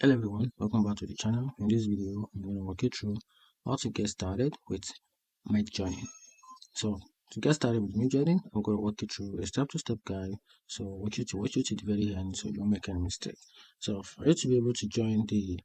Hello everyone, welcome back to the channel. In this video, I'm going to walk you through how to get started with Midjourney. So to get started with Midjourney, I'm going to walk you through a step-to-step guide. So watch you to the very end so you don't make any mistake. So for you to be able to join the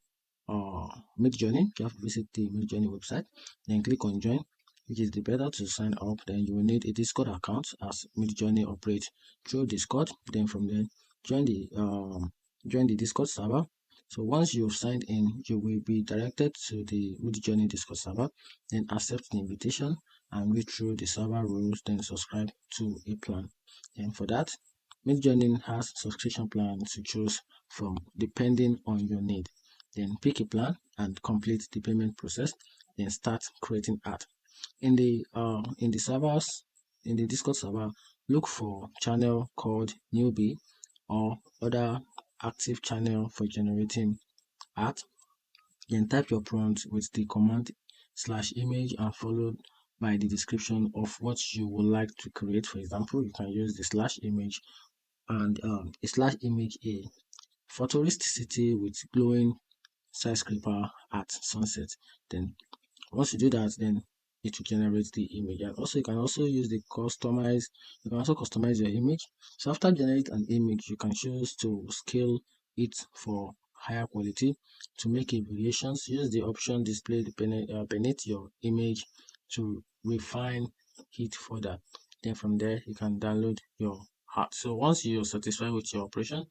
Midjourney, you have to visit the Midjourney website, then click on join, which is the better to sign up. Then you will need a Discord account as Midjourney operates through Discord. Then from there, join the Discord server. So once you've signed in, you will be directed to the Midjourney Discord server, then accept the invitation and read through the server rules, then subscribe to a plan. And for that, Midjourney has subscription plan to choose from depending on your need. Then pick a plan and complete the payment process, then start creating art. In the Discord server, look for channel called newbie or other active channel for generating art. Then type your prompt with the command /image and followed by the description of what you would like to create. For example, you can use the /image and /image a futuristic city with glowing skyscraper at sunset. Then once you do that, then it will generate the image. And also you can also use the customize your image. So after generate an image, you can choose to scale it for higher quality. To make a variations, use the option displayed beneath your image to refine it further. Then from there you can download your art. So once you're satisfied with your operation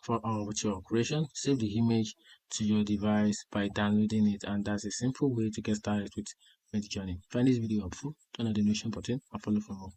with your creation, save the image to your device by downloading it, and that's a simple way to get started with Midjourney. Find this video helpful, turn on the notification button and follow for more.